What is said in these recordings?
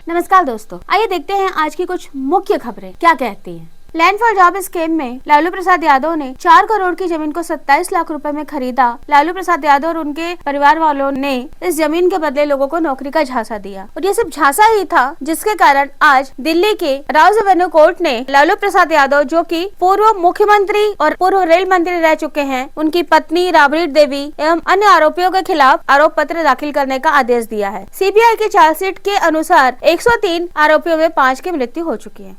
नमस्कार दोस्तों, आइए देखते हैं आज की कुछ मुख्य खबरें क्या कहती हैं। लैंड फॉर जॉब स्कीम में लालू प्रसाद यादव ने 4 करोड़ की जमीन को 27 लाख रुपए में खरीदा। लालू प्रसाद यादव और उनके परिवार वालों ने इस जमीन के बदले लोगों को नौकरी का झांसा दिया और ये सिर्फ झांसा ही था, जिसके कारण आज दिल्ली के राउज एवेन्यू कोर्ट ने लालू प्रसाद यादव, जो कि पूर्व मुख्यमंत्री और पूर्व रेल मंत्री रह चुके हैं, उनकी पत्नी राबड़ी देवी एवं अन्य आरोपियों के खिलाफ आरोप पत्र दाखिल करने का आदेश दिया है। सीबीआई की चार्जशीट के अनुसार 103 आरोपियों में 5 की मृत्यु हो चुकी है।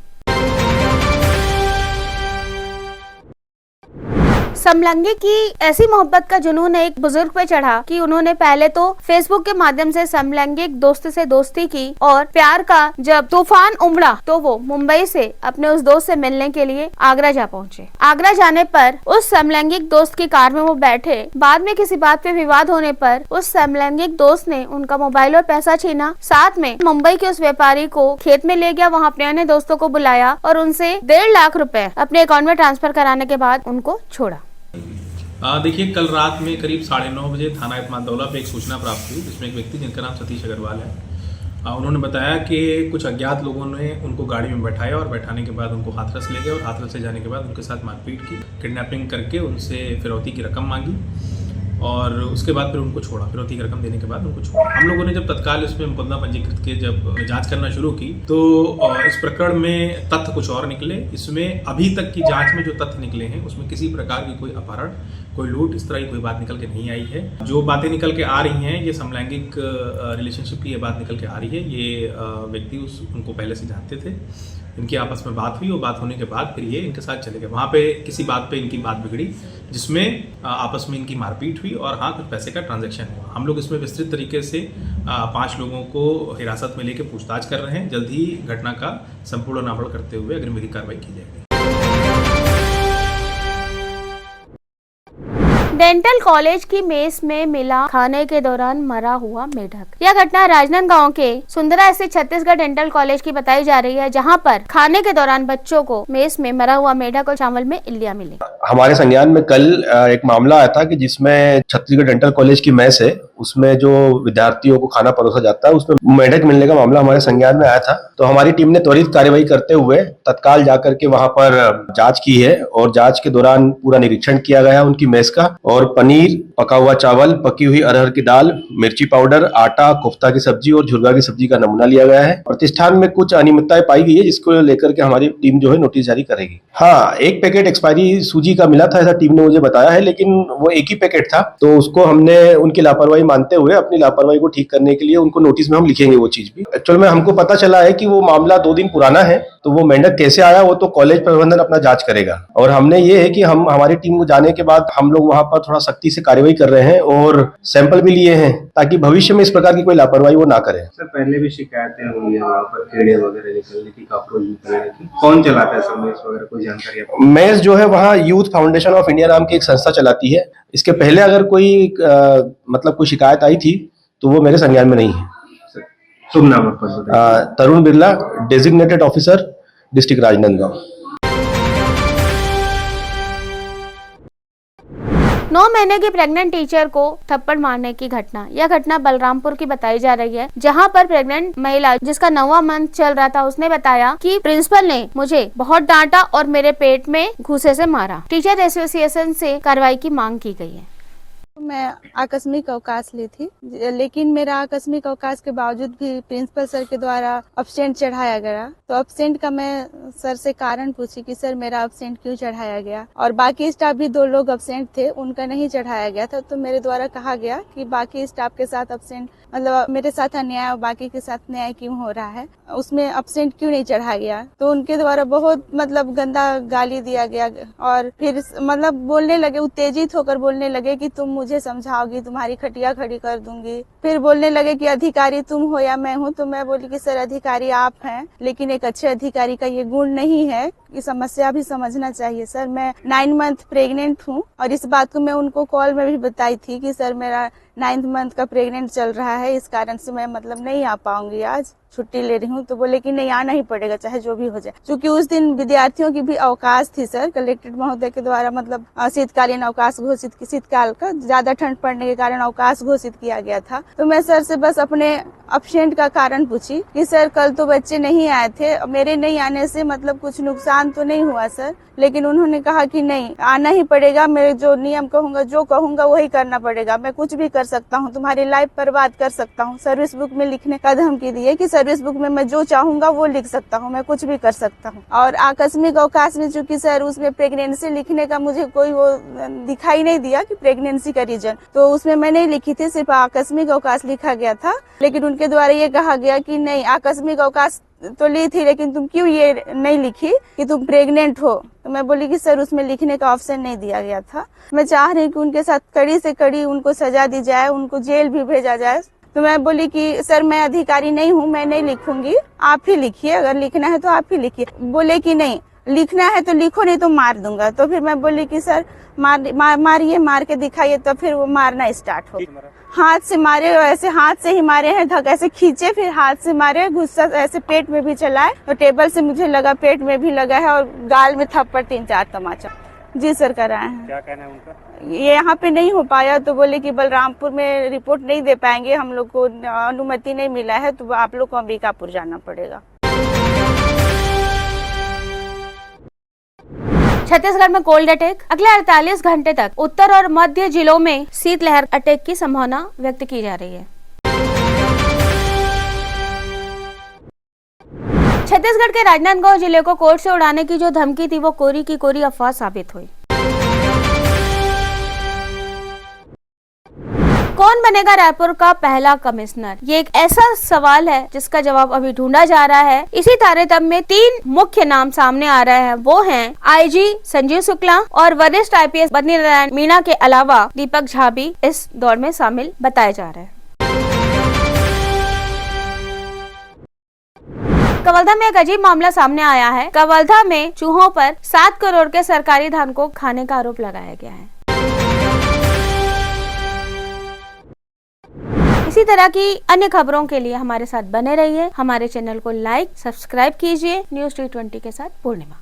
समलैंगिक की ऐसी मोहब्बत का जुनून एक बुजुर्ग पे चढ़ा कि उन्होंने पहले तो फेसबुक के माध्यम से समलैंगिक दोस्त से दोस्ती की और प्यार का जब तूफान उमड़ा तो वो मुंबई से अपने उस दोस्त से मिलने के लिए आगरा जा पहुंचे। आगरा जाने पर उस समलैंगिक दोस्त की कार में वो बैठे। बाद में किसी बात पे विवाद होने पर उस समलैंगिक दोस्त ने उनका मोबाइल और पैसा छीना। साथ में मुंबई के उस व्यापारी को खेत में ले गया, वहाँ अपने अन्य दोस्तों को बुलाया और उनसे 1.5 लाख रुपए अपने अकाउंट में ट्रांसफर कराने के बाद उनको छोड़ा। देखिए, कल रात में करीब 9:30 बजे थाना इत्माद-दौला पे एक सूचना प्राप्त हुई, जिसमें एक व्यक्ति जिनका नाम सतीश अग्रवाल है, उन्होंने बताया कि कुछ अज्ञात लोगों ने उनको गाड़ी में बैठाया और बैठाने के बाद उनको हाथरस ले गए और हाथरस ले जाने के बाद उनके साथ मारपीट की, किडनैपिंग करके उनसे फिरौती की रकम मांगी और उसके बाद फिर उनको छोड़ा। फिरौती की रकम देने के बाद उनको छोड़ा। हम लोगों ने जब तत्काल इसमें मुकदमा पंजीकृत के जब जांच करना शुरू की तो इस प्रकरण में तथ्य कुछ और निकले। इसमें अभी तक की जांच में जो तथ्य निकले हैं उसमें किसी प्रकार की कोई अपहरण, कोई लूट, इस तरह की कोई बात निकल के नहीं आई है। जो बातें निकल के आ रही हैं, ये समलैंगिक रिलेशनशिप की ये बात निकल के आ रही है। ये व्यक्ति उनको पहले से जानते थे, इनकी आपस में बात हुई और बात होने के बाद फिर ये इनके साथ चले गए। वहाँ पे किसी बात पे इनकी बात बिगड़ी, जिसमें आपस में इनकी मारपीट हुई और हाँ, कुछ पैसे का ट्रांजैक्शन हुआ। हम लोग इसमें विस्तृत तरीके से 5 लोगों को हिरासत में लेके पूछताछ कर रहे हैं। जल्द ही घटना का संपूर्ण अनावरण करते हुए अग्रिम विधिक कार्रवाई की जाएगी। डेंटल कॉलेज की मेस में मिला खाने के दौरान मरा हुआ मेढक। यह घटना राजनांदगांव के सुंदरा स्थित छत्तीसगढ़ डेंटल कॉलेज की बताई जा रही है, जहां पर खाने के दौरान बच्चों को मेस में मरा हुआ मेढक और चावल में इल्लियां मिली। हमारे संज्ञान में कल एक मामला आया था कि जिसमें छत्तीसगढ़ डेंटल कॉलेज की मेस है, उसमें जो विद्यार्थियों को खाना परोसा जाता है, उसमें मेढक मिलने का मामला हमारे संज्ञान में आया था। तो हमारी टीम ने त्वरित कार्यवाही करते हुए तत्काल जाकर के वहां पर जांच की है और जांच के दौरान पूरा निरीक्षण किया गया उनकी मेस का और पनीर, पका हुआ चावल, पकी हुई अरहर की दाल, मिर्ची पाउडर, आटा, कोफ्ता की सब्जी और झुरगा की सब्जी का नमूना लिया गया है। प्रतिष्ठान में कुछ अनियमितताएं पाई गई है, जिसको लेकर के हमारी टीम जो है नोटिस जारी करेगी। हाँ, एक पैकेट एक्सपायरी सूजी का मिला था, ऐसा टीम ने मुझे बताया है, लेकिन वो एक ही पैकेट था। तो उसको हमने उनकी लापरवाही मानते हुए अपनी लापरवाही को ठीक करने के लिए उनको नोटिस में हम लिखेंगे वो चीज भी। एक्चुअल में हमको पता चला है कि वो मामला 2 दिन पुराना है, तो वो मेंढक कैसे आया वो तो कॉलेज प्रबंधन अपना जांच करेगा। और हमने ये है कि हम हमारी टीम को जाने के बाद हम लोग वहां पर थोड़ा सख्ती से कार्यवाही कर रहे हैं और सैंपल भी लिए हैं ताकि भविष्य में इस प्रकार की कोई लापरवाही वो ना करें। सर, पहले भी शिकायतें हुई है वहाँ पर कीड़े वगैरह निकलने की, कॉकरोच निकलने की। कौन चलाता है सर मेस वगैरह, कोई जानकारी? मेस जो है वहाँ यूथ फाउंडेशन ऑफ इंडिया नाम की एक संस्था चलाती है। इसके पहले अगर कोई मतलब कोई शिकायत आई थी तो वो मेरे संज्ञान में नहीं है। शुभ नाम आपका? Tarun Birla, designated officer, district Rajnandgaon. 9 महीने की प्रेग्नेंट टीचर को थप्पड़ मारने की घटना। यह घटना बलरामपुर की बताई जा रही है, जहां पर प्रेग्नेंट महिला जिसका 9वां मंथ चल रहा था, उसने बताया कि प्रिंसिपल ने मुझे बहुत डांटा और मेरे पेट में घूसे से मारा। टीचर एसोसिएशन से कार्रवाई की मांग की गई है। मैं आकस्मिक अवकाश ली थी, लेकिन मेरा आकस्मिक अवकाश के बावजूद भी प्रिंसिपल सर के द्वारा अब्सेंट चढ़ाया गया। तो अब्सेंट का मैं सर से कारण पूछी कि सर मेरा अब्सेंट क्यों चढ़ाया गया, और बाकी स्टाफ भी 2 लोग अब्सेंट थे, उनका नहीं चढ़ाया गया था। तो मेरे द्वारा कहा गया कि बाकी स्टाफ के साथ अब्सेंट मतलब मेरे साथ अन्याय और बाकी के साथ न्याय क्यों हो रहा है, उसमें अब्सेंट क्यों नहीं चढ़ाया गया। तो उनके द्वारा बहुत मतलब गंदा गाली दिया गया और फिर मतलब बोलने लगे, उत्तेजित होकर बोलने लगे कि तुम मुझे समझाओगी, तुम्हारी खटिया खड़ी कर दूंगी। फिर बोलने लगे कि अधिकारी तुम हो या मैं हूँ। तो मैं बोली कि सर अधिकारी आप हैं, लेकिन एक अच्छे अधिकारी का ये गुण नहीं है, ये समस्या भी समझना चाहिए। सर मैं 9 मंथ प्रेग्नेंट हूँ और इस बात को मैं उनको कॉल में भी बताई थी कि सर मेरा 9th मंथ का प्रेग्नेंट चल रहा है, इस कारण से मैं मतलब नहीं आ पाऊंगी, आज छुट्टी ले रही हूँ। तो बोले कि नहीं आना ही पड़ेगा चाहे जो भी हो जाए, क्योंकि उस दिन विद्यार्थियों की भी अवकाश थी सर, कलेक्टर महोदय के द्वारा मतलब शीतकालीन अवकाश घोषित, शीतकाल का ज्यादा ठंड पड़ने के कारण अवकाश घोषित किया गया था। तो मैं सर से बस अपने अब्सेंट का कारण पूछी कि सर कल तो बच्चे नहीं आए थे, मेरे नहीं आने से मतलब कुछ नुकसान तो नहीं हुआ सर, लेकिन उन्होंने कहा कि नहीं आना ही पड़ेगा, मैं जो नियम कहूंगा जो कहूंगा वही करना पड़ेगा, मैं कुछ भी कर सकता हूँ, तुम्हारी लाइफ बर्बाद कर सकता हूँ। सर्विस बुक में लिखने का धमकी दिए कि सर्विस बुक में मैं जो चाहूंगा वो लिख सकता हूँ, मैं कुछ भी कर सकता हूँ। और आकस्मिक अवकाश में चूंकि सर उसमें प्रेगनेंसी लिखने का मुझे कोई वो दिखाई नहीं दिया कि प्रेगनेंसी का रीजन, तो उसमें मैं नहीं लिखी थी, सिर्फ आकस्मिक अवकाश लिखा गया था। लेकिन उनके द्वारा ये कहा गया कि नहीं आकस्मिक अवकाश तो ली थी, लेकिन तुम क्यों ये नहीं लिखी कि तुम प्रेग्नेंट हो। तो मैं बोली कि सर उसमें लिखने का ऑप्शन नहीं दिया गया था। मैं चाह रही कि उनके साथ कड़ी से कड़ी उनको सजा दी जाए, उनको जेल भी भेजा जाए। तो मैं बोली कि सर मैं अधिकारी नहीं हूँ, मैं नहीं लिखूंगी, आप ही लिखिए, अगर लिखना है तो आप ही लिखिए। बोले कि नहीं लिखना है तो लिखो, नहीं तो मार दूंगा। तो फिर मैं बोली कि सर मारिए, मार के दिखाइए। तो फिर वो मारना स्टार्ट हो, हाथ से मारे, ऐसे हाथ से ही मारे हैं, धक ऐसे खींचे, फिर हाथ से मारे, गुस्सा ऐसे पेट में भी चलाए, तो टेबल से मुझे लगा, पेट में भी लगा है, और गाल में थप्पड़ 3-4 तमाचा। जी सर कराए हैं। क्या कहना है उनका? ये यहाँ पे नहीं हो पाया, तो बोले कि बलरामपुर में रिपोर्ट नहीं दे पाएंगे, हम लोग को अनुमति नहीं मिला है, तो आप लोग को अंबिकापुर जाना पड़ेगा। छत्तीसगढ़ में कोल्ड अटैक, अगले 48 घंटे तक उत्तर और मध्य जिलों में शीतलहर अटैक की संभावना व्यक्त की जा रही है। छत्तीसगढ़ के राजनांदगांव जिले को कोर्ट से उड़ाने की जो धमकी थी वो कोरी की कोरी अफवाह साबित हुई। कौन बनेगा रायपुर का पहला कमिश्नर, ये एक ऐसा सवाल है जिसका जवाब अभी ढूंढा जा रहा है। इसी तारतम्य में 3 मुख्य नाम सामने आ रहे हैं, वो हैं आईजी संजीव शुक्ला और वरिष्ठ आईपीएस बद्रीनारायण मीणा के अलावा दीपक झा भी इस दौड़ में शामिल बताए जा रहे हैं। कवर्धा में एक अजीब मामला सामने आया है। कवर्धा में चूहों पर 7 करोड़ के सरकारी धन को खाने का आरोप लगाया गया है। इसी तरह की अन्य खबरों के लिए हमारे साथ बने रहिए। हमारे चैनल को लाइक सब्सक्राइब कीजिए। न्यूज़ 320 के साथ पूर्णिमा।